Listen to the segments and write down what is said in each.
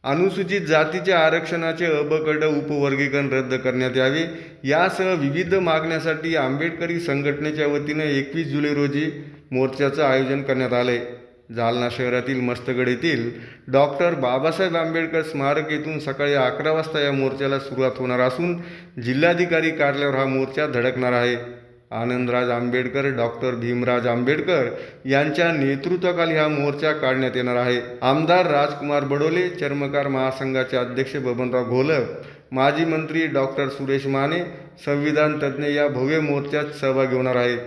अनुसूचित जातीच्या आरक्षणाचे अ ब ड उपवर्गीकरण रद्द करण्यात यावे यासह विविध मागण्यासाठी आंबेडकरी संघटनेच्या वतीने 21 जुलै रोजी मोर्चाचं आयोजन करण्यात आले। जालना शहरातील मस्तगड येथील डॉक्टर बाबासाहेब आंबेडकर स्मारक येथून सकाळी 11 वाजता या मोर्चाला सुरुवात होणार असून जिल्हाधिकारी कार्यालयावर हा मोर्चा धडकणार आहे। आनंदराज आंबेडकर, डॉक्टर भीमराज आंबेडकर यांच्या नेतृत्वाखाली हा मोर्चा काढण्यात येणार आहे। आमदार राजकुमार बडोले, चर्मकार महासंघाचे अध्यक्ष बबनराव घोलप, माजी मंत्री डॉक्टर सुरेश माने, संविधान तज्ज्ञ या भव्य मोर्चात सहभागी होणार आहेत।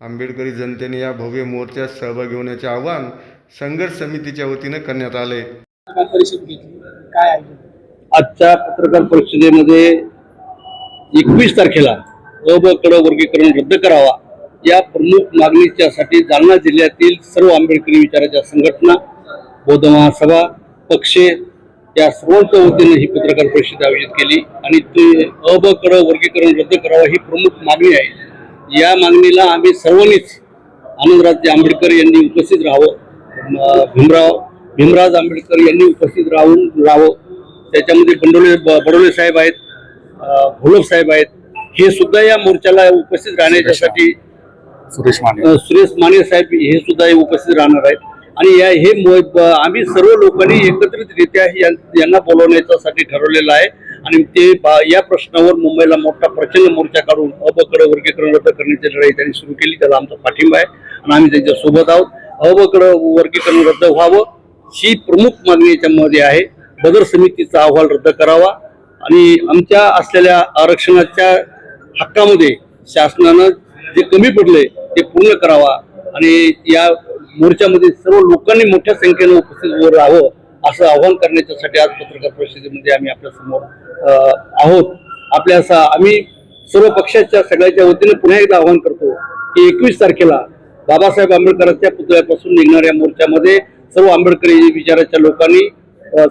आंबेडकरी जनतेने या भव्य मोर्चात सहभागी होण्याचे आवाहन संघर्ष समितीच्या वतीने करण्यात आले। आजच्या पत्रकार परिषदेमध्ये 21 तारखेला अ ब क वर्गीकरण रद्द करावा या प्रमुख मागणीच्यासाठी जालना जिल्ह्यातील सर्व आंबेडकरी विचाराच्या संघटना, बौद्ध महासभा, पक्ष या सर्वांच्या वतीने ही पत्रकार परिषद आयोजित केली आणि ते अ ब क वर्गीकरण रद्द करावा ही प्रमुख मागणी आहे। या मागणीला आम्ही सर्वांनीच आनंदराज आंबेडकर यांनी उपस्थित राहावं, भीमराज आंबेडकर यांनी उपस्थित राहावं, त्याच्यामध्ये बडोले साहेब आहेत, घोलप साहेब आहेत, हे सुद्धा या मोर्चाला उपस्थित राहण्यासाठी सुरेश माने साहेब हे सुद्धा उपस्थित राहणार आहेत। आणि आम्ही सर्व लोकांनी एकत्रितरित्या यांना बोलवण्यासाठी ठरवलेलं आहे आणि ते या प्रश्नावर मुंबईला मोठा प्रचंड मोर्चा काढून अ ब क वर्गीकरण रद्द करण्याची लढाई त्यांनी सुरू केली। त्याला आमचा पाठिंबा आहे आणि आम्ही त्यांच्या सोबत आहोत। अ ब क वर्गीकरण रद्द व्हावं ही प्रमुख मागणी याच्यामध्ये आहे। बदर समितीचा अहवाल रद्द करावा आणि आमच्या असलेल्या आरक्षणाच्या हक्कामध्ये शासनानं जे कमी पडले ते पूर्ण करावा आणि या मोर्चामध्ये सर्व लोकांनी मोठ्या संख्येने उपस्थित राहावं असं आवाहन करण्यासाठी आज पत्रकार परिषदेमध्ये आम्ही आपल्या समोर आहोत। आम्ही सर्व पक्षाच्या सगळ्याच्या वतीने पुन्हा एकदा आवाहन करतो की 21 तारखेला बाबासाहेब आंबेडकरांच्या पुतळ्यापासून निघणाऱ्या मोर्चामध्ये सर्व आंबेडकरी विचाराच्या लोकांनी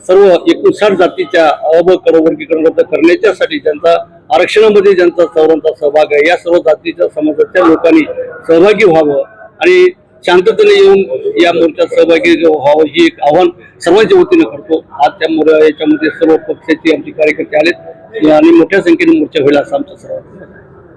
सर्व 59 जातीच्या अ ब क वर्गीकरण रद्द करण्याच्यासाठी ज्यांचा आरक्षणामध्ये ज्यांचा सर्वांचा सहभाग आहे या सर्व जातीच्या समाजाच्या लोकांनी सहभागी व्हावं आणि शांततेने येऊन या मोर्चात सहभागी व्हावं ही एक आव्हान सर्वांच्या वतीने करतो। आज याच्यामध्ये सर्व पक्षाचे आमचे कार्यकर्ते आलेत आणि मोठ्या संख्येने मोर्चा होईल असं आमचं सर्व